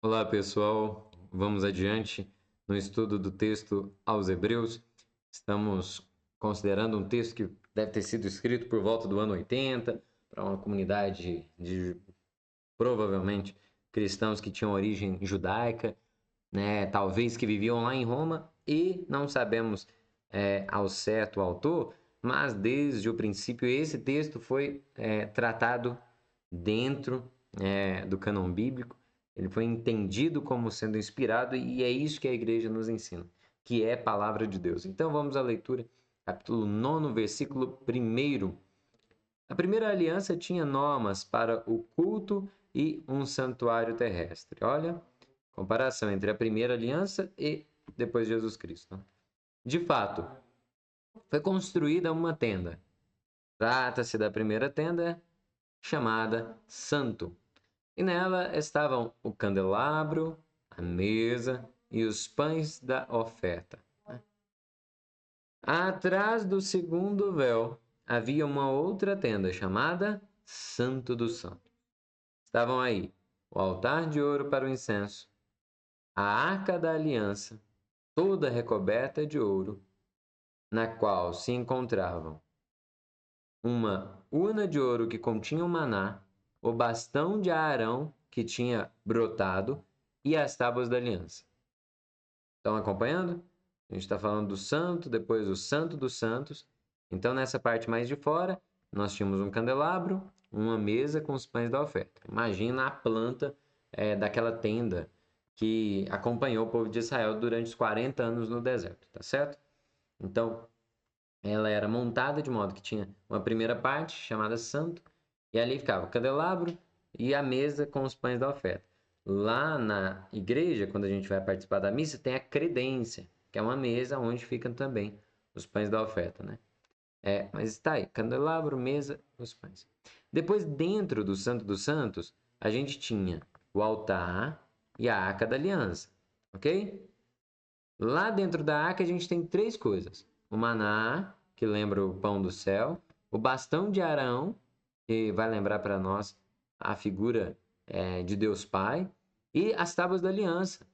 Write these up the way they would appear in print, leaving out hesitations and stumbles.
Olá, pessoal. Vamos adiante no estudo do texto aos Hebreus. Estamos considerando um texto que deve ter sido escrito por volta do ano 80 para uma comunidade de provavelmente cristãos que tinham origem judaica, né? Talvez que viviam lá em Roma e não sabemos ao certo o autor, mas desde o princípio esse texto foi tratado dentro do cânon bíblico. Ele foi entendido como sendo inspirado e é isso que a igreja nos ensina, que é palavra de Deus. Então vamos à leitura, capítulo 9, versículo 1. A primeira aliança tinha normas para o culto e um santuário terrestre. Olha, comparação entre a primeira aliança e depois Jesus Cristo. De fato, foi construída uma tenda. Trata-se da primeira tenda, chamada Santo. E nela estavam o candelabro, a mesa e os pães da oferta. Atrás do segundo véu havia uma outra tenda chamada Santo dos Santos. Estavam aí o altar de ouro para o incenso, a arca da aliança, toda recoberta de ouro, na qual se encontravam uma urna de ouro que continha o maná, o bastão de Arão que tinha brotado e as tábuas da aliança. Estão acompanhando? A gente está falando do santo, depois o santo dos santos. Então, nessa parte mais de fora, nós tínhamos um candelabro, uma mesa com os pães da oferta. Imagina a planta daquela tenda que acompanhou o povo de Israel durante os 40 anos no deserto, tá certo? Então, ela era montada de modo que tinha uma primeira parte chamada santo, e ali ficava o candelabro e a mesa com os pães da oferta. Lá na igreja, quando a gente vai participar da missa, tem a credência, que é uma mesa onde ficam também os pães da oferta, né? Mas está aí, candelabro, mesa, os pães. Depois, dentro do Santo dos Santos, a gente tinha o altar e a arca da aliança, ok? Lá dentro da arca a gente tem três coisas: o maná, que lembra o pão do céu, o bastão de Arão, que vai lembrar para nós a figura de Deus Pai, e as tábuas da aliança,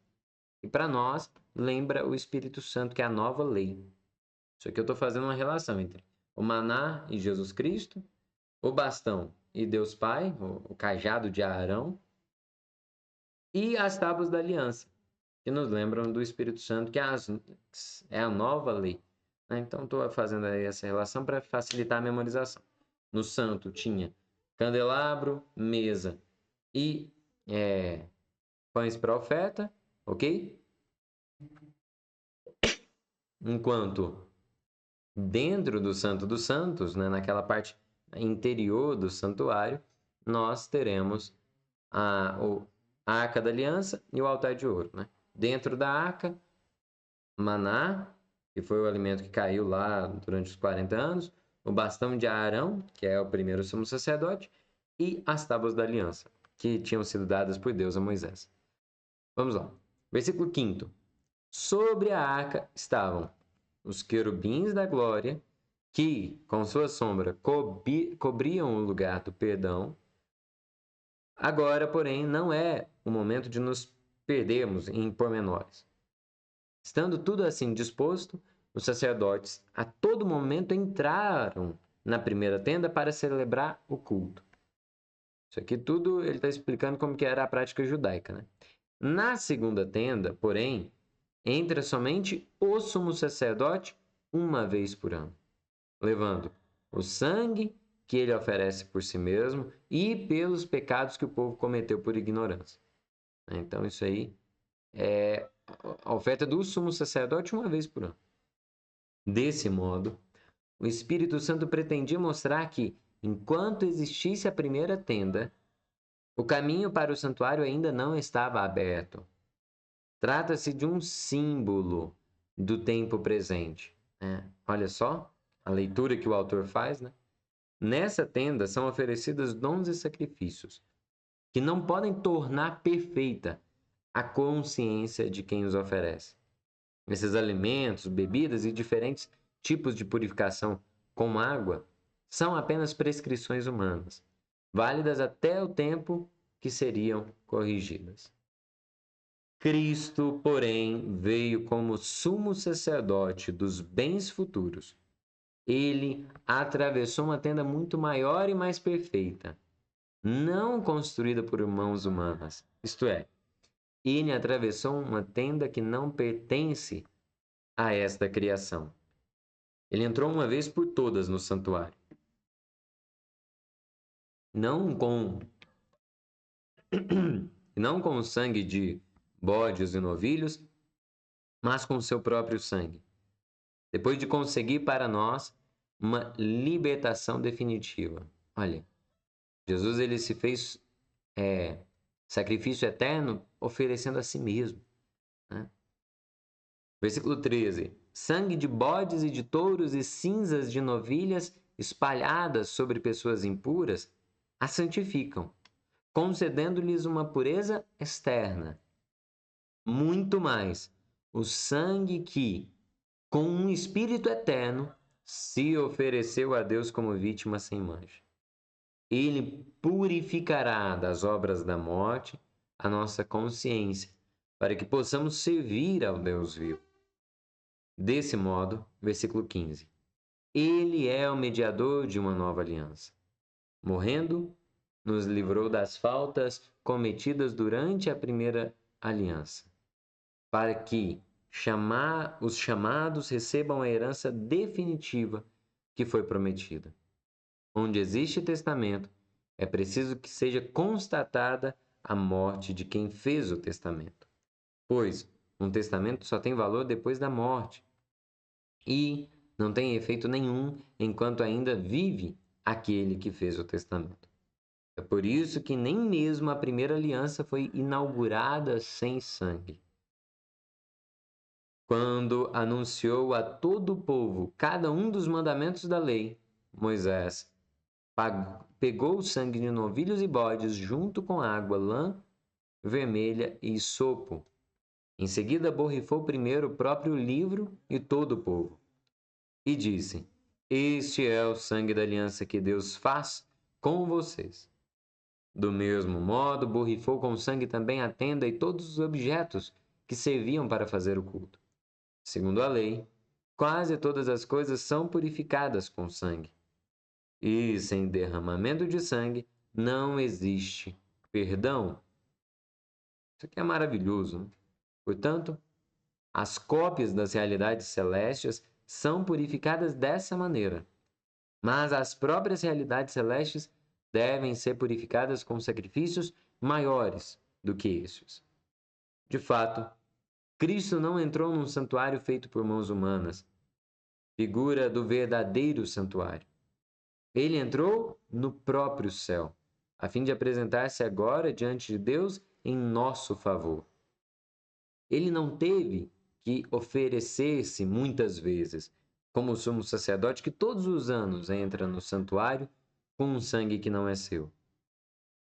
que para nós lembra o Espírito Santo, que é a nova lei. Isso aqui eu estou fazendo uma relação entre o maná e Jesus Cristo, o bastão e Deus Pai, o cajado de Arão, e as tábuas da aliança, que nos lembram do Espírito Santo, que é a nova lei. Então, estou fazendo aí essa relação para facilitar a memorização. No santo tinha candelabro, mesa e pães para oferta, ok? Enquanto dentro do Santo dos Santos, né, naquela parte interior do santuário, nós teremos a Arca da Aliança e o altar de ouro. Né? Dentro da arca, maná, que foi o alimento que caiu lá durante os 40 anos, o bastão de Arão, que é o primeiro sumo sacerdote, e as tábuas da aliança, que tinham sido dadas por Deus a Moisés. Vamos lá. Versículo 5. Sobre a arca estavam os querubins da glória, que, com sua sombra, cobriam o lugar do perdão. Agora, porém, não é o momento de nos perdermos em pormenores. Estando tudo assim disposto, os sacerdotes a todo momento entraram na primeira tenda para celebrar o culto. Isso aqui tudo ele está explicando como que era a prática judaica, né? Na segunda tenda, porém, entra somente o sumo sacerdote uma vez por ano, levando o sangue que ele oferece por si mesmo e pelos pecados que o povo cometeu por ignorância. Então, isso aí é a oferta do sumo sacerdote uma vez por ano. Desse modo, o Espírito Santo pretendia mostrar que, enquanto existisse a primeira tenda, o caminho para o santuário ainda não estava aberto. Trata-se de um símbolo do tempo presente. Né? Olha só a leitura que o autor faz. Né? Nessa tenda são oferecidos dons e sacrifícios que não podem tornar perfeita a consciência de quem os oferece. Esses alimentos, bebidas e diferentes tipos de purificação com água são apenas prescrições humanas, válidas até o tempo que seriam corrigidas. Cristo, porém, veio como sumo sacerdote dos bens futuros. Ele atravessou uma tenda muito maior e mais perfeita, não construída por mãos humanas. Isto é, ele atravessou uma tenda que não pertence a esta criação. Ele entrou uma vez por todas no santuário. Não com não com o sangue de bodes e novilhos, mas com o seu próprio sangue. Depois de conseguir para nós uma libertação definitiva. Olha, Jesus ele se fez sacrifício eterno oferecendo a si mesmo. Né? Versículo 13. Sangue de bodes e de touros e cinzas de novilhas espalhadas sobre pessoas impuras a santificam, concedendo-lhes uma pureza externa. Muito mais, o sangue que, com um espírito eterno, se ofereceu a Deus como vítima sem mancha. Ele purificará das obras da morte a nossa consciência, para que possamos servir ao Deus vivo. Desse modo, versículo 15, ele é o mediador de uma nova aliança. Morrendo, nos livrou das faltas cometidas durante a primeira aliança, para que os chamados recebam a herança definitiva que foi prometida. Onde existe testamento, é preciso que seja constatada a morte de quem fez o testamento, pois um testamento só tem valor depois da morte e não tem efeito nenhum enquanto ainda vive aquele que fez o testamento. É por isso que nem mesmo a primeira aliança foi inaugurada sem sangue. Quando anunciou a todo o povo cada um dos mandamentos da lei, Moisés pegou o sangue de novilhos e bodes junto com água, lã vermelha e sopo. Em seguida, borrifou primeiro o próprio livro e todo o povo. E disse: Este é o sangue da aliança que Deus faz com vocês. Do mesmo modo, borrifou com sangue também a tenda e todos os objetos que serviam para fazer o culto. Segundo a lei, quase todas as coisas são purificadas com sangue. E sem derramamento de sangue não existe perdão. Isso aqui é maravilhoso, né? Portanto, as cópias das realidades celestes são purificadas dessa maneira. Mas as próprias realidades celestes devem ser purificadas com sacrifícios maiores do que estes. De fato, Cristo não entrou num santuário feito por mãos humanas, figura do verdadeiro santuário. Ele entrou no próprio céu, a fim de apresentar-se agora diante de Deus em nosso favor. Ele não teve que oferecer-se muitas vezes, como o sumo sacerdote que todos os anos entra no santuário com um sangue que não é seu.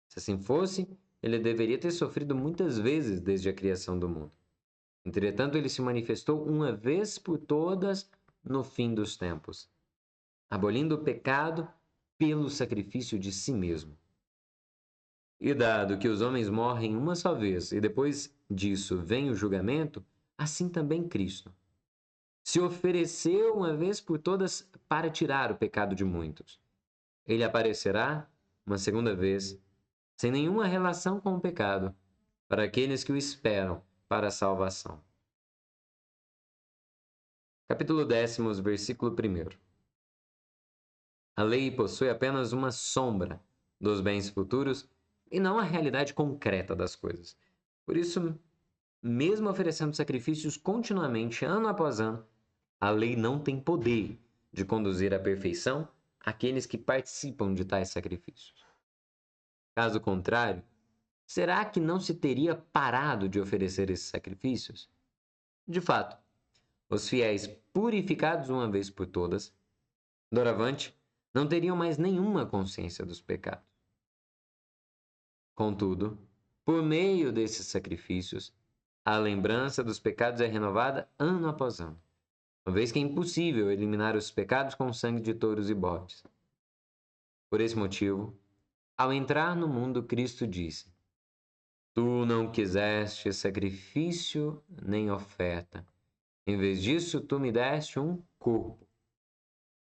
Se assim fosse, ele deveria ter sofrido muitas vezes desde a criação do mundo. Entretanto, ele se manifestou uma vez por todas no fim dos tempos, abolindo o pecado pelo sacrifício de si mesmo. E dado que os homens morrem uma só vez e depois disso vem o julgamento, assim também Cristo se ofereceu uma vez por todas para tirar o pecado de muitos. Ele aparecerá uma segunda vez, sem nenhuma relação com o pecado, para aqueles que o esperam para a salvação. Capítulo 10, versículo 1. A lei possui apenas uma sombra dos bens futuros e não a realidade concreta das coisas. Por isso, mesmo oferecendo sacrifícios continuamente, ano após ano, a lei não tem poder de conduzir à perfeição aqueles que participam de tais sacrifícios. Caso contrário, será que não se teria parado de oferecer esses sacrifícios? De fato, os fiéis purificados uma vez por todas, doravante, não teriam mais nenhuma consciência dos pecados. Contudo, por meio desses sacrifícios, a lembrança dos pecados é renovada ano após ano, uma vez que é impossível eliminar os pecados com o sangue de touros e bodes. Por esse motivo, ao entrar no mundo, Cristo disse: Tu não quiseste sacrifício nem oferta. Em vez disso, tu me deste um corpo.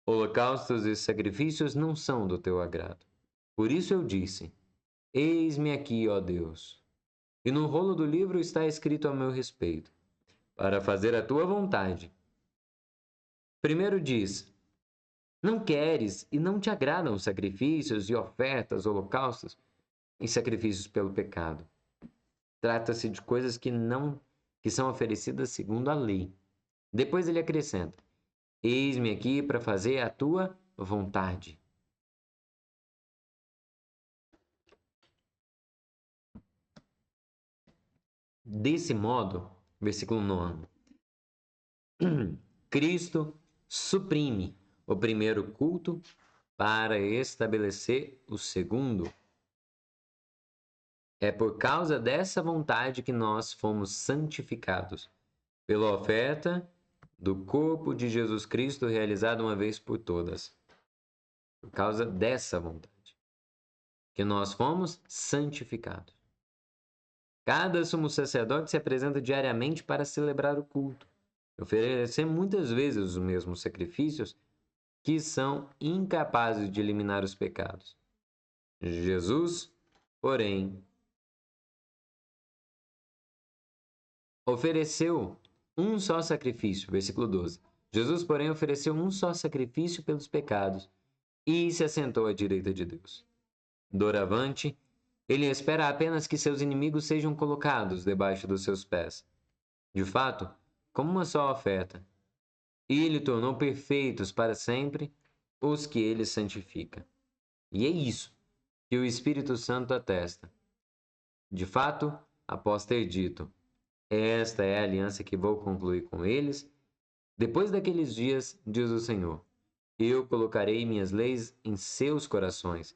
Holocaustos e sacrifícios não são do teu agrado. Por isso eu disse: Eis-me aqui, ó Deus. E no rolo do livro está escrito a meu respeito, para fazer a tua vontade. Primeiro diz: Não queres e não te agradam sacrifícios e ofertas, holocaustos e sacrifícios pelo pecado. Trata-se de coisas que são oferecidas segundo a lei. Depois ele acrescenta: Eis-me aqui para fazer a tua vontade. Desse modo, versículo 9, Cristo suprime o primeiro culto para estabelecer o segundo. É por causa dessa vontade que nós fomos santificados, pela oferta do corpo de Jesus Cristo realizada uma vez por todas. Por causa dessa vontade que nós fomos santificados. Cada sumo sacerdote se apresenta diariamente para celebrar o culto, oferecer muitas vezes os mesmos sacrifícios que são incapazes de eliminar os pecados. Jesus, porém, ofereceu um só sacrifício, versículo 12. Jesus, porém, ofereceu um só sacrifício pelos pecados e se assentou à direita de Deus. Doravante, ele espera apenas que seus inimigos sejam colocados debaixo dos seus pés. De fato, como uma só oferta, e ele tornou perfeitos para sempre os que ele santifica. E é isso que o Espírito Santo atesta. De fato, após ter dito: Esta é a aliança que vou concluir com eles, depois daqueles dias, diz o Senhor, eu colocarei minhas leis em seus corações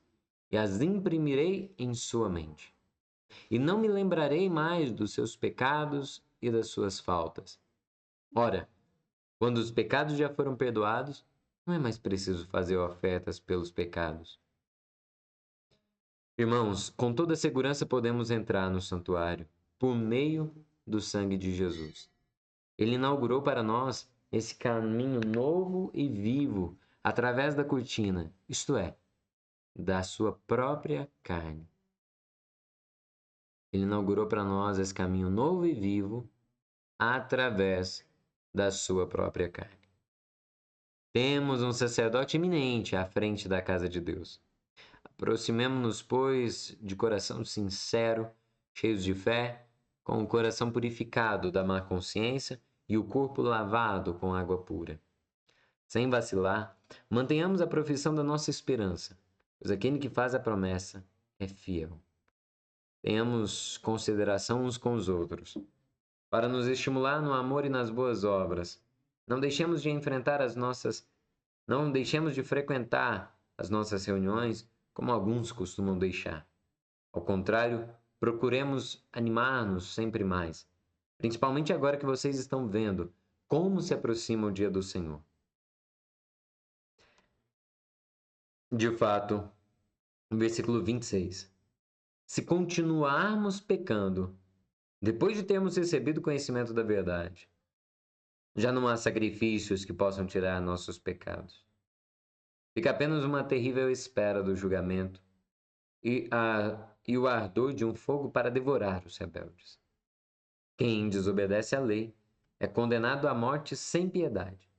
e as imprimirei em sua mente. E não me lembrarei mais dos seus pecados e das suas faltas. Ora, quando os pecados já foram perdoados, não é mais preciso fazer ofertas pelos pecados. Irmãos, com toda segurança podemos entrar no santuário por meio do sangue de Jesus. Ele inaugurou para nós esse caminho novo e vivo através da cortina, isto é, da sua própria carne. Ele inaugurou para nós esse caminho novo e vivo através da sua própria carne. Temos um sacerdote eminente à frente da casa de Deus. Aproximemo-nos, pois, de coração sincero, cheios de fé, com o coração purificado da má consciência e o corpo lavado com água pura. Sem vacilar, mantenhamos a profissão da nossa esperança, pois aquele que faz a promessa é fiel. Tenhamos consideração uns com os outros, para nos estimular no amor e nas boas obras. Não deixemos de frequentar as nossas reuniões como alguns costumam deixar. Ao contrário, procuremos animar-nos sempre mais, principalmente agora que vocês estão vendo como se aproxima o dia do Senhor. De fato, no versículo 26, se continuarmos pecando, depois de termos recebido conhecimento da verdade, já não há sacrifícios que possam tirar nossos pecados. Fica apenas uma terrível espera do julgamento e o ardor de um fogo para devorar os rebeldes. Quem desobedece à lei é condenado à morte sem piedade.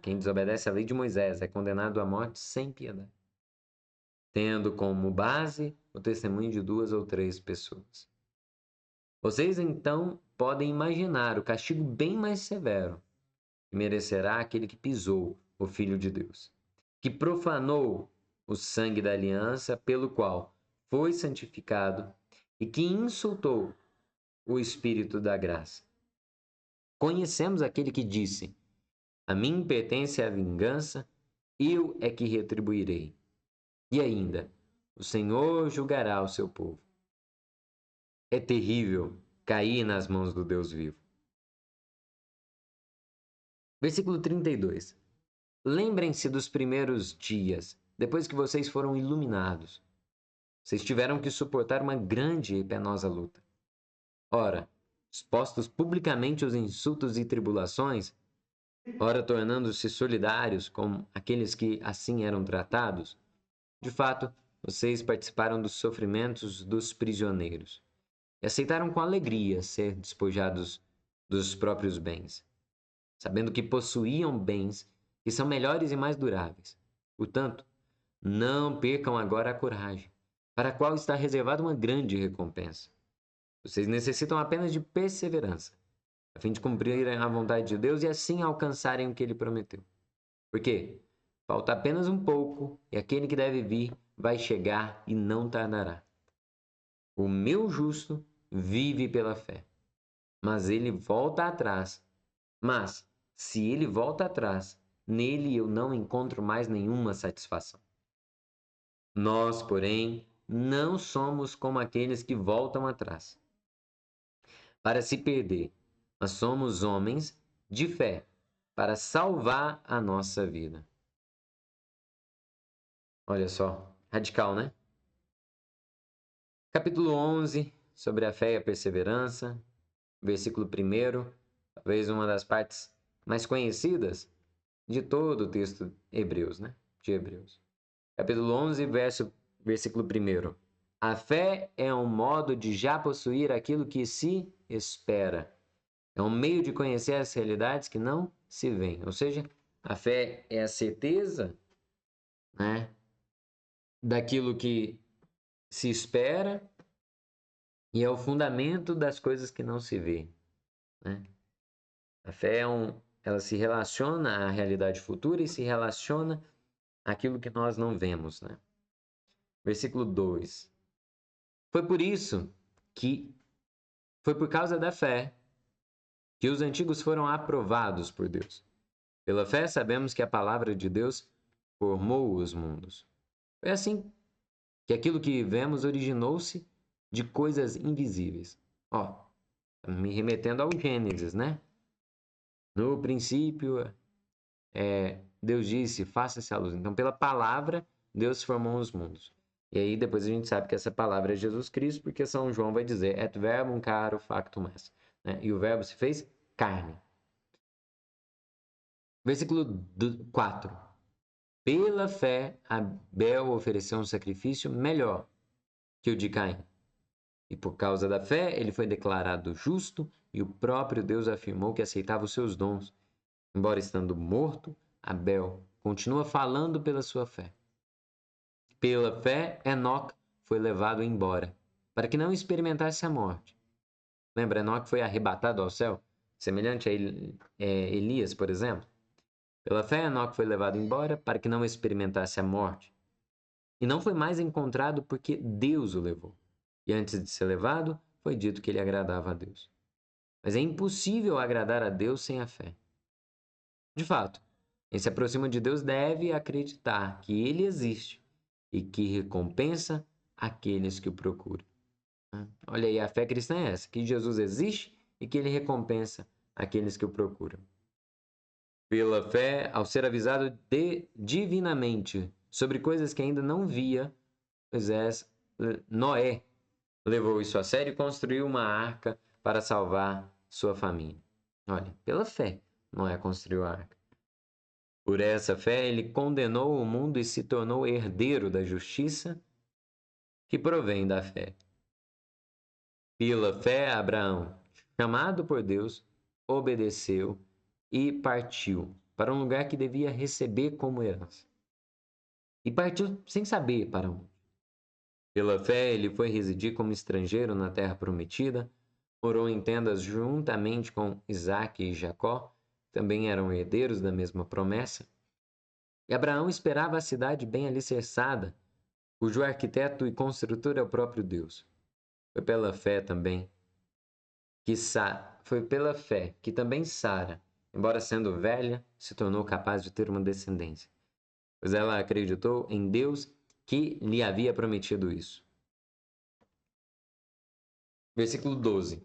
Quem desobedece à lei de Moisés é condenado à morte sem piedade, tendo como base o testemunho de 2 ou 3 pessoas. Vocês então podem imaginar o castigo bem mais severo que merecerá aquele que pisou o Filho de Deus, que profanou o sangue da aliança pelo qual foi santificado e que insultou o Espírito da graça. Conhecemos aquele que disse: A mim pertence a vingança, eu é que retribuirei. E ainda, o Senhor julgará o seu povo. É terrível cair nas mãos do Deus vivo. Versículo 32. Lembrem-se dos primeiros dias, depois que vocês foram iluminados. Vocês tiveram que suportar uma grande e penosa luta. Ora, expostos publicamente aos insultos e tribulações, ora tornando-se solidários com aqueles que assim eram tratados, de fato, vocês participaram dos sofrimentos dos prisioneiros e aceitaram com alegria ser despojados dos próprios bens, sabendo que possuíam bens que são melhores e mais duráveis. Portanto, não percam agora a coragem, para a qual está reservada uma grande recompensa. Vocês necessitam apenas de perseverança, a fim de cumprirem a vontade de Deus e assim alcançarem o que Ele prometeu. Porque falta apenas um pouco e aquele que deve vir vai chegar e não tardará. O meu justo vive pela fé, mas ele volta atrás. Mas, se ele volta atrás, nele eu não encontro mais nenhuma satisfação. Nós, porém, não somos como aqueles que voltam atrás para se perder, mas somos homens de fé para salvar a nossa vida. Olha só, radical, né? Capítulo 11, sobre a fé e a perseverança, versículo 1, talvez uma das partes mais conhecidas de todo o texto Hebreus, né? De Hebreus. Capítulo 11, versículo 1. A fé é um modo de já possuir aquilo que se espera. É um meio de conhecer as realidades que não se veem. Ou seja, a fé é a certeza, né, daquilo que se espera e é o fundamento das coisas que não se vê, né? A fé ela se relaciona à realidade futura e se relaciona àquilo que nós não vemos, né? Versículo 2. Foi por causa da fé que os antigos foram aprovados por Deus. Pela fé sabemos que a palavra de Deus formou os mundos. Foi assim que aquilo que vemos originou-se de coisas invisíveis. Ó, me remetendo ao Gênesis, né? No princípio, Deus disse, faça-se a luz. Então, pela palavra, Deus formou os mundos. E aí, depois a gente sabe que essa palavra é Jesus Cristo, porque São João vai dizer, et verbum caro factum est. Né? E o verbo se fez carne. Versículo 4. Pela fé, Abel ofereceu um sacrifício melhor que o de Caim. E por causa da fé, ele foi declarado justo e o próprio Deus afirmou que aceitava os seus dons. Embora estando morto, Abel continua falando pela sua fé. Pela fé, Enoque foi levado embora, para que não experimentasse a morte. Lembra, Enoque foi arrebatado ao céu, semelhante a Elias, por exemplo? Pela fé, Enoque foi levado embora para que não experimentasse a morte. E não foi mais encontrado porque Deus o levou. E antes de ser levado, foi dito que ele agradava a Deus. Mas é impossível agradar a Deus sem a fé. De fato, quem se aproxima de Deus deve acreditar que Ele existe e que recompensa aqueles que o procuram. Olha aí, a fé cristã é essa, que Jesus existe e que Ele recompensa aqueles que o procuram. Pela fé, ao ser avisado divinamente sobre coisas que ainda não via, Noé levou isso a sério e construiu uma arca para salvar sua família. Olha, pela fé, Noé construiu a arca. Por essa fé, ele condenou o mundo e se tornou herdeiro da justiça que provém da fé. Pela fé, Abraão, chamado por Deus, obedeceu e partiu para um lugar que devia receber como herança. E partiu sem saber para onde. Pela fé, ele foi residir como estrangeiro na terra prometida, morou em tendas juntamente com Isaque e Jacó, também eram herdeiros da mesma promessa. E Abraão esperava a cidade bem alicerçada, cujo arquiteto e construtor é o próprio Deus. Foi pela fé que também Sara, embora sendo velha, se tornou capaz de ter uma descendência, pois ela acreditou em Deus que lhe havia prometido isso. Versículo 12.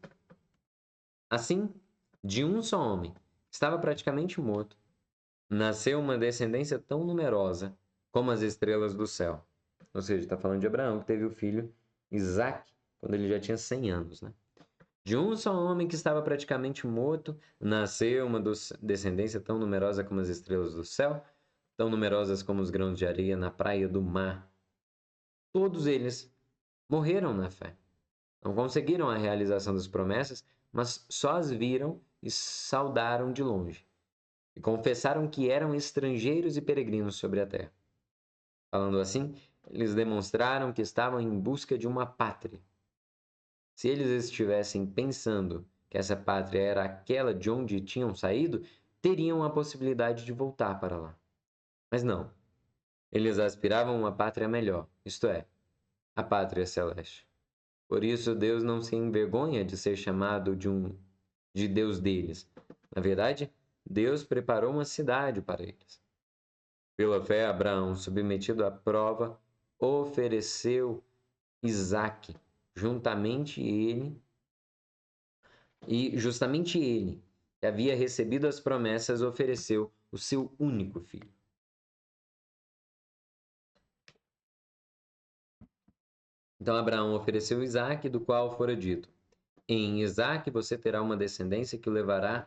Assim, de um só homem, que estava praticamente morto, nasceu uma descendência tão numerosa como as estrelas do céu Ou seja, está falando de Abraão, que teve o filho Isaque quando ele já tinha 100 anos, né? De um só homem que estava praticamente morto, nasceu uma descendência tão numerosa como as estrelas do céu, tão numerosas como os grãos de areia na praia do mar. Todos eles morreram na fé. Não conseguiram a realização das promessas, mas só as viram e saudaram de longe. E confessaram que eram estrangeiros e peregrinos sobre a terra. Falando assim, eles demonstraram que estavam em busca de uma pátria. Se eles estivessem pensando que essa pátria era aquela de onde tinham saído, teriam a possibilidade de voltar para lá. Mas não. Eles aspiravam a uma pátria melhor, isto é, a pátria celeste. Por isso Deus não se envergonha de ser chamado de Deus deles. Na verdade, Deus preparou uma cidade para eles. Pela fé, Abraão, submetido à prova, ofereceu Isaque, justamente ele, que havia recebido as promessas, ofereceu o seu único filho. Então Abraão ofereceu Isaque, do qual fora dito: em Isaque você terá uma descendência que levará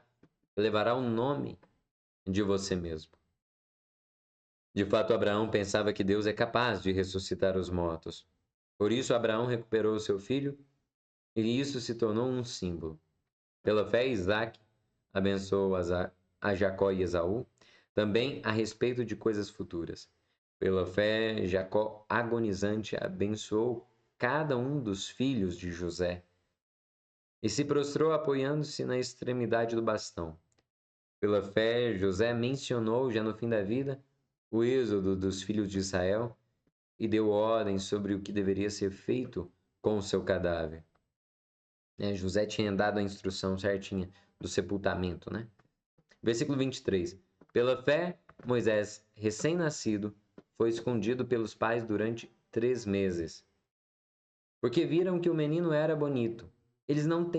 o nome de você mesmo. De fato, Abraão pensava que Deus é capaz de ressuscitar os mortos. Por isso, Abraão recuperou seu filho e isso se tornou um símbolo. Pela fé, Isaque abençoou a Jacó e Esaú, também a respeito de coisas futuras. Pela fé, Jacó, agonizante, abençoou cada um dos filhos de José e se prostrou apoiando-se na extremidade do bastão. Pela fé, José mencionou, já no fim da vida, o êxodo dos filhos de Israel e deu ordem sobre o que deveria ser feito com o seu cadáver. José tinha dado a instrução certinha do sepultamento, né? Versículo 23. Pela fé, Moisés, recém-nascido, foi escondido pelos pais durante 3 meses. Porque viram que o menino era bonito. Eles não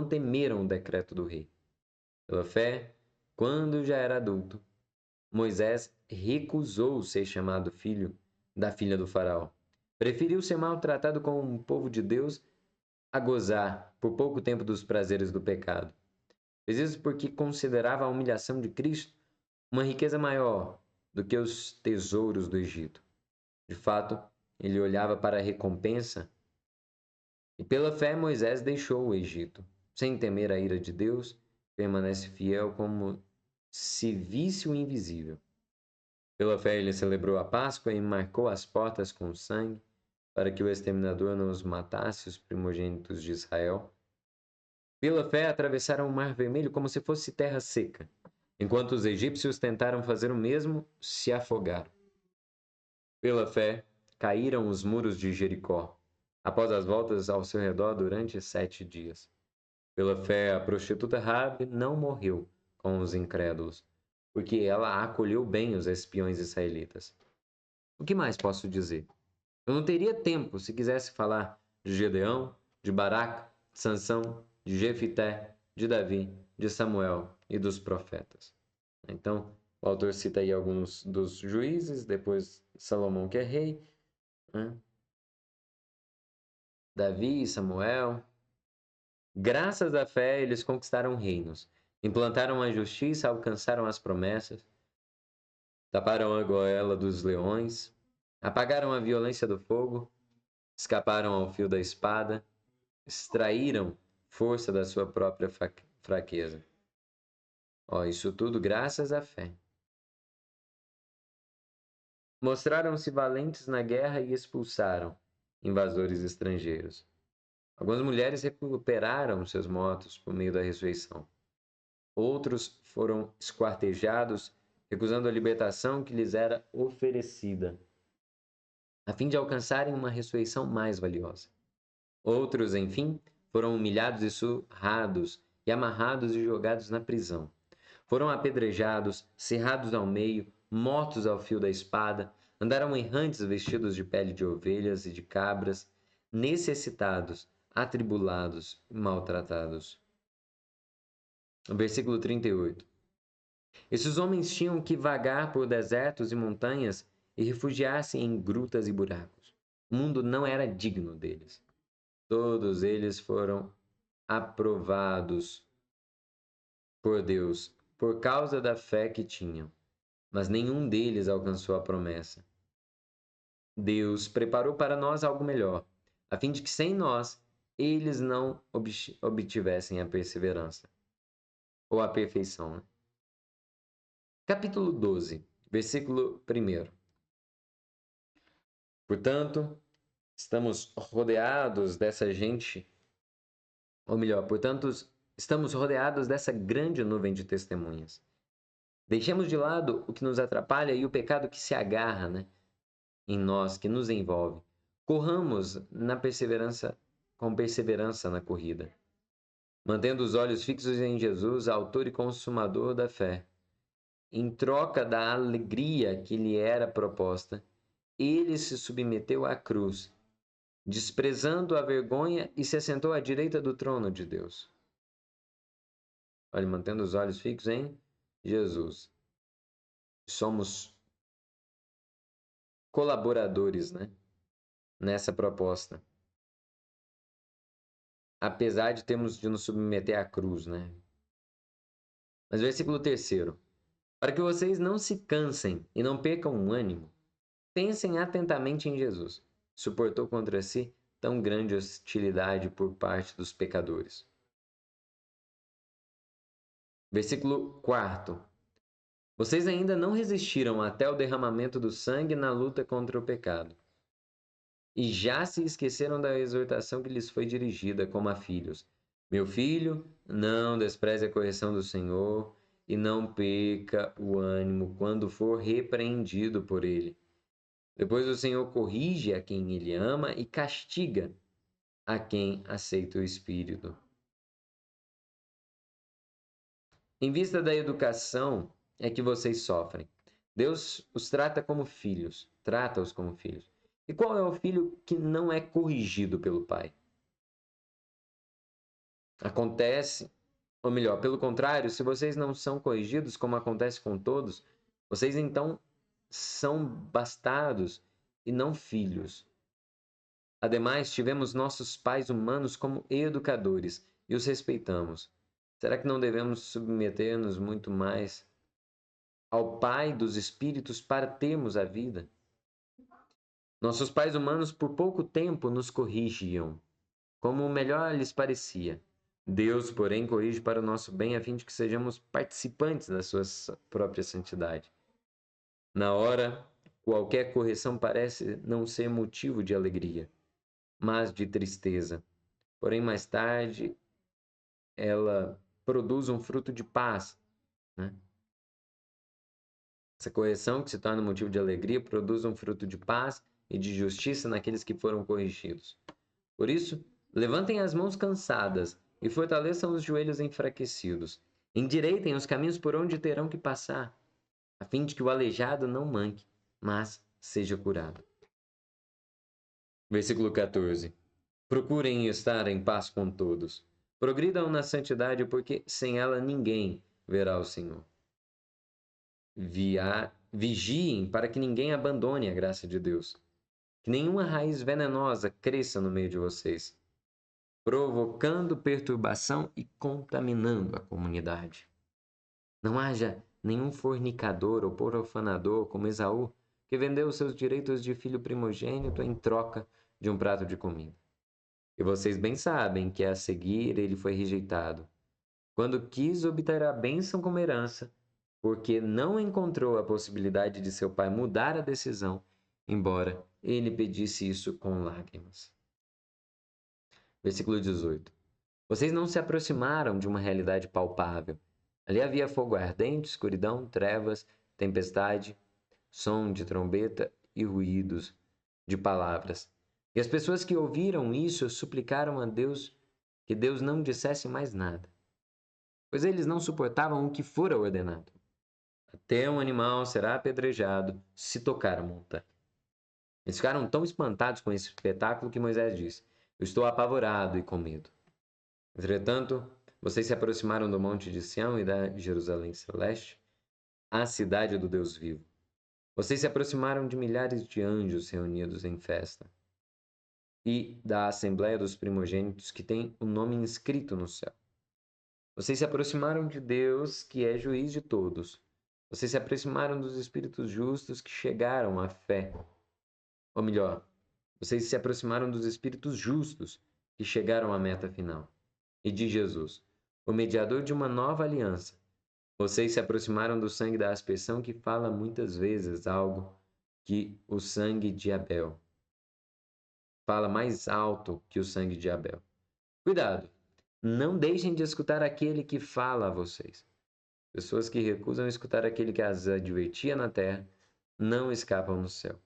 temeram o decreto do rei. Pela fé, quando já era adulto, Moisés recusou ser chamado filho da filha do faraó. Preferiu ser maltratado com o povo de Deus a gozar por pouco tempo dos prazeres do pecado. Fez isso porque considerava a humilhação de Cristo uma riqueza maior do que os tesouros do Egito. De fato, ele olhava para a recompensa e pela fé Moisés deixou o Egito. Sem temer a ira de Deus, permanece fiel como se visse o invisível. Pela fé ele celebrou a Páscoa e marcou as portas com sangue, para que o exterminador não os matasse os primogênitos de Israel. Pela fé atravessaram o Mar Vermelho como se fosse terra seca, enquanto os egípcios tentaram fazer o mesmo, se afogaram. Pela fé caíram os muros de Jericó, após as voltas ao seu redor durante 7 dias. Pela fé a prostituta Raabe não morreu com os incrédulos, porque ela acolheu bem os espiões israelitas. O que mais posso dizer? Eu não teria tempo se quisesse falar de Gedeão, de Baraque, de Sansão, de Jefité, de Davi, de Samuel e dos profetas. Então, o autor cita aí alguns dos juízes, depois Salomão, que é rei, né? Davi e Samuel. Graças à fé, eles conquistaram reinos, implantaram a justiça, alcançaram as promessas, taparam a goela dos leões, apagaram a violência do fogo, escaparam ao fio da espada, extraíram força da sua própria fraqueza. Isso tudo graças à fé. Mostraram-se valentes na guerra e expulsaram invasores estrangeiros. Algumas mulheres recuperaram seus mortos por meio da ressurreição. Outros foram esquartejados, recusando a libertação que lhes era oferecida, a fim de alcançarem uma ressurreição mais valiosa. Outros, enfim, foram humilhados e surrados, e amarrados e jogados na prisão. Foram apedrejados, cerrados ao meio, mortos ao fio da espada, andaram errantes vestidos de pele de ovelhas e de cabras, necessitados, atribulados e maltratados. Versículo 38. Esses homens tinham que vagar por desertos e montanhas e refugiar-se em grutas e buracos. O mundo não era digno deles. Todos eles foram aprovados por Deus por causa da fé que tinham, mas nenhum deles alcançou a promessa. Deus preparou para nós algo melhor, a fim de que sem nós eles não obtivessem a perseverança ou a perfeição. Né? Capítulo 12, versículo 1. Portanto, estamos rodeados dessa gente, ou melhor, portanto, estamos rodeados dessa grande nuvem de testemunhas. Deixemos de lado o que nos atrapalha e o pecado que se agarra, né, em nós, que nos envolve. Corramos com perseverança na corrida, mantendo os olhos fixos em Jesus, autor e consumador da fé. Em troca da alegria que lhe era proposta, ele se submeteu à cruz, desprezando a vergonha, e se assentou à direita do trono de Deus. Olha, mantendo os olhos fixos em Jesus. Somos colaboradores, né, nessa proposta. Apesar de termos de nos submeter à cruz, né? Mas versículo 3. Para que vocês não se cansem e não percam o ânimo, pensem atentamente em Jesus. Suportou contra si tão grande hostilidade por parte dos pecadores. Versículo 4. Vocês ainda não resistiram até o derramamento do sangue na luta contra o pecado. E já se esqueceram da exortação que lhes foi dirigida, como a filhos. Meu filho, não despreze a correção do Senhor e não perca o ânimo quando for repreendido por ele. Depois o Senhor corrige a quem ele ama e castiga a quem aceita o Espírito. Em vista da educação é que vocês sofrem. Deus os trata como filhos, trata-os como filhos. E qual é o filho que não é corrigido pelo pai? Acontece, ou melhor, pelo contrário, se vocês não são corrigidos, como acontece com todos, vocês então são bastardos e não filhos. Ademais, tivemos nossos pais humanos como educadores e os respeitamos. Será que não devemos submeter-nos muito mais ao Pai dos Espíritos para termos a vida? Nossos pais humanos por pouco tempo nos corrigiam, como melhor lhes parecia. Deus, porém, corrige para o nosso bem a fim de que sejamos participantes da sua própria santidade. Na hora, qualquer correção parece não ser motivo de alegria, mas de tristeza. Porém, mais tarde, ela produz um fruto de paz, né? Essa correção, que se torna motivo de alegria, produz um fruto de paz e de justiça naqueles que foram corrigidos. Por isso, levantem as mãos cansadas e fortaleçam os joelhos enfraquecidos. Endireitem os caminhos por onde terão que passar, a fim de que o aleijado não manque, mas seja curado. Versículo 14. Procurem estar em paz com todos. Progridam na santidade, porque sem ela ninguém verá o Senhor. Vigiem para que ninguém abandone a graça de Deus. Que nenhuma raiz venenosa cresça no meio de vocês, provocando perturbação e contaminando a comunidade. Não haja nenhum fornicador ou profanador como Esaú, que vendeu seus direitos de filho primogênito em troca de um prato de comida. E vocês bem sabem que a seguir ele foi rejeitado, quando quis obter a bênção como herança, porque não encontrou a possibilidade de seu pai mudar a decisão, embora ele pedisse isso com lágrimas. Versículo 18. Vocês não se aproximaram de uma realidade palpável. Ali havia fogo ardente, escuridão, trevas, tempestade, som de trombeta e ruídos de palavras. E as pessoas que ouviram isso suplicaram a Deus que Deus não dissesse mais nada, pois eles não suportavam o que fora ordenado. Até um animal será apedrejado se tocar a montanha. Eles ficaram tão espantados com esse espetáculo que Moisés disse: Eu estou apavorado e com medo. Entretanto, vocês se aproximaram do monte de Sião e da Jerusalém celeste, a cidade do Deus vivo. Vocês se aproximaram de milhares de anjos reunidos em festa e da assembleia dos primogênitos que tem o nome inscrito no céu. Vocês se aproximaram de Deus, que é juiz de todos. Vocês se aproximaram dos espíritos justos que chegaram à fé. Ou melhor, vocês se aproximaram dos espíritos justos que chegaram à meta final. E de Jesus, o mediador de uma nova aliança. Vocês se aproximaram do sangue da aspersão que fala muitas vezes algo que o sangue de Abel. Fala mais alto que o sangue de Abel. Cuidado! Não deixem de escutar aquele que fala a vocês. Pessoas que recusam escutar aquele que as advertia na terra não escapam no céu.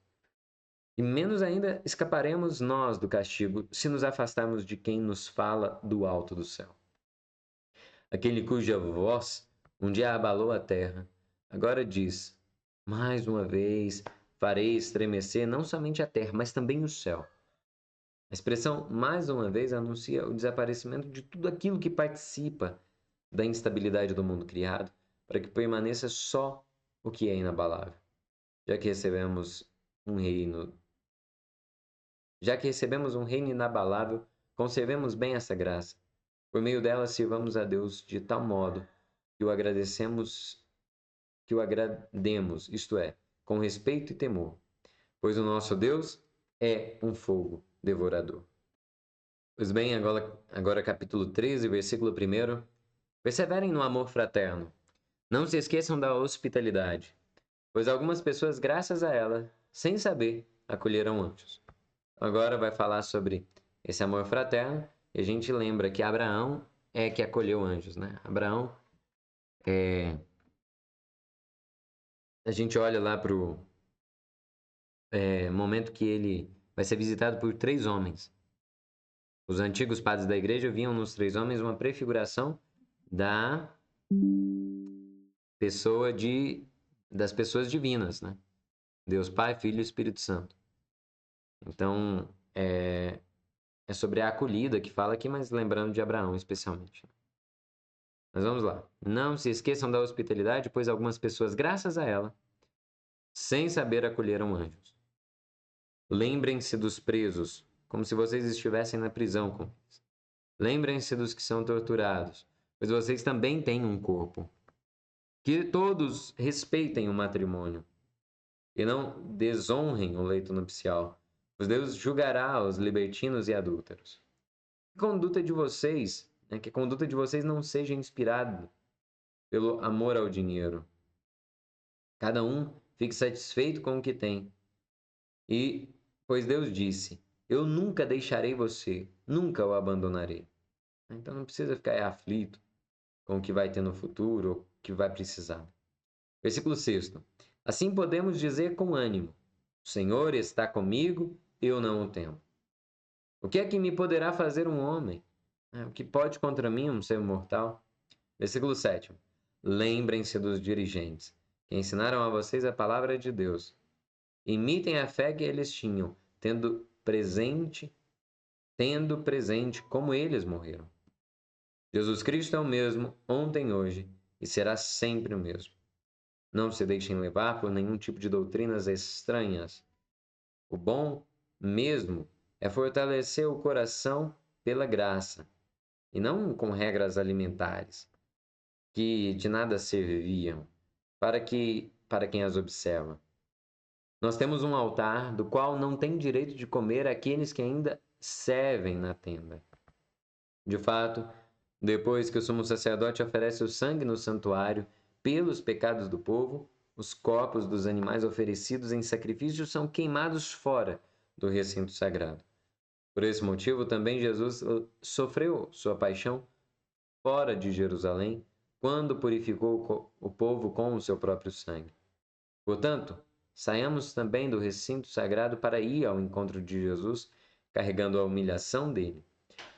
E menos ainda escaparemos nós do castigo se nos afastarmos de quem nos fala do alto do céu. Aquele cuja voz um dia abalou a terra, agora diz: mais uma vez farei estremecer não somente a terra, mas também o céu. A expressão mais uma vez anuncia o desaparecimento de tudo aquilo que participa da instabilidade do mundo criado, para que permaneça só o que é inabalável. Já que recebemos um reino inabalável, conservemos bem essa graça. Por meio dela sirvamos a Deus de tal modo que o agrademos, isto é, com respeito e temor, pois o nosso Deus é um fogo devorador. Pois bem, agora capítulo 13, versículo 1. Perseverem no amor fraterno. Não se esqueçam da hospitalidade, pois algumas pessoas, graças a ela, sem saber, acolheram anjos. Agora vai falar sobre esse amor fraterno, e a gente lembra que Abraão é que acolheu anjos, né? Abraão, a gente olha lá para o momento que ele vai ser visitado por 3 homens. Os antigos padres da igreja viam nos 3 homens uma prefiguração das pessoas divinas, né? Deus Pai, Filho e Espírito Santo. Então, é sobre a acolhida que fala aqui, mas lembrando de Abraão especialmente. Mas vamos lá. Não se esqueçam da hospitalidade, pois algumas pessoas, graças a ela, sem saber, acolheram anjos. Lembrem-se dos presos, como se vocês estivessem na prisão com eles. Lembrem-se dos que são torturados, pois vocês também têm um corpo. Que todos respeitem o matrimônio e não desonrem o leito nupcial, pois Deus julgará os libertinos e adúlteros. Que a conduta de vocês não seja inspirada pelo amor ao dinheiro. Cada um fique satisfeito com o que tem. E, pois Deus disse, eu nunca deixarei você, nunca o abandonarei. Então não precisa ficar aflito com o que vai ter no futuro ou o que vai precisar. Versículo 6. Assim podemos dizer com ânimo, o Senhor está comigo, eu não o temo. O que é que me poderá fazer um homem? O que pode contra mim um ser mortal? Versículo 7. Lembrem-se dos dirigentes, que ensinaram a vocês a palavra de Deus. Imitem a fé que eles tinham, tendo presente como eles morreram. Jesus Cristo é o mesmo ontem, hoje e será sempre o mesmo. Não se deixem levar por nenhum tipo de doutrinas estranhas. O bom mesmo é fortalecer o coração pela graça, e não com regras alimentares, que de nada serviam para quem as observa. Nós temos um altar do qual não tem direito de comer aqueles que ainda servem na tenda. De fato, depois que o sumo sacerdote oferece o sangue no santuário pelos pecados do povo, os corpos dos animais oferecidos em sacrifício são queimados fora do recinto sagrado. Por esse motivo, também Jesus sofreu sua paixão fora de Jerusalém, quando purificou o povo com o seu próprio sangue. Portanto, saiamos também do recinto sagrado para ir ao encontro de Jesus, carregando a humilhação dele.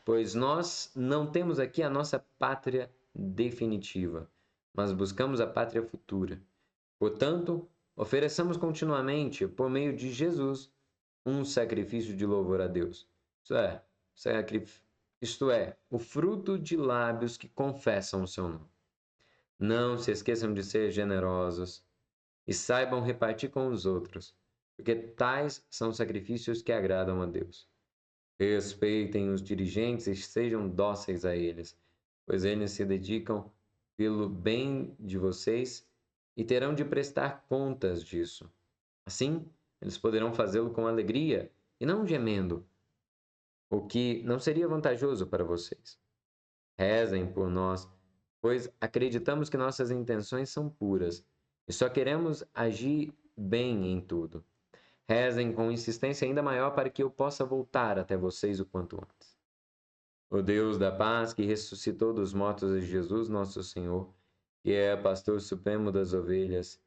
Pois nós não temos aqui a nossa pátria definitiva, mas buscamos a pátria futura. Portanto, ofereçamos continuamente, por meio de Jesus, um sacrifício de louvor a Deus. Isto é, o fruto de lábios que confessam o seu nome. Não se esqueçam de ser generosos e saibam repartir com os outros, porque tais são sacrifícios que agradam a Deus. Respeitem os dirigentes e sejam dóceis a eles, pois eles se dedicam pelo bem de vocês e terão de prestar contas disso. Assim, eles poderão fazê-lo com alegria e não gemendo, o que não seria vantajoso para vocês. Rezem por nós, pois acreditamos que nossas intenções são puras e só queremos agir bem em tudo. Rezem com insistência ainda maior para que eu possa voltar até vocês o quanto antes. O Deus da paz, que ressuscitou dos mortos a Jesus, nosso Senhor, que é pastor supremo das ovelhas,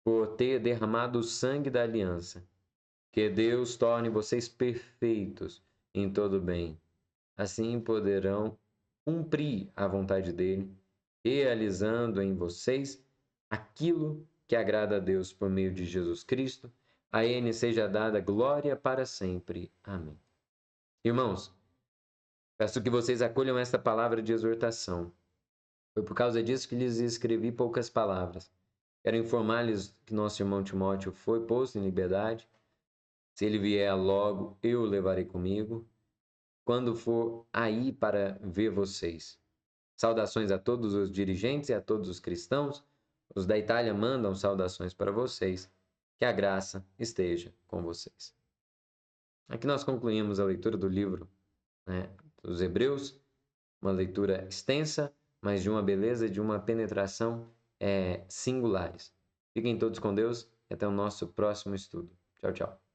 por ter derramado o sangue da aliança, que Deus torne vocês perfeitos em todo bem. Assim poderão cumprir a vontade dele, realizando em vocês aquilo que agrada a Deus por meio de Jesus Cristo. A ele seja dada glória para sempre. Amém. Irmãos, peço que vocês acolham esta palavra de exortação. Foi por causa disso que lhes escrevi poucas palavras. Quero informar-lhes que nosso irmão Timóteo foi posto em liberdade. Se ele vier logo, eu o levarei comigo, quando for aí para ver vocês. Saudações a todos os dirigentes e a todos os cristãos. Os da Itália mandam saudações para vocês. Que a graça esteja com vocês. Aqui nós concluímos a leitura do livro, dos Hebreus, uma leitura extensa, mas de uma beleza e de uma penetração singulares. Fiquem todos com Deus e até o nosso próximo estudo. Tchau, tchau.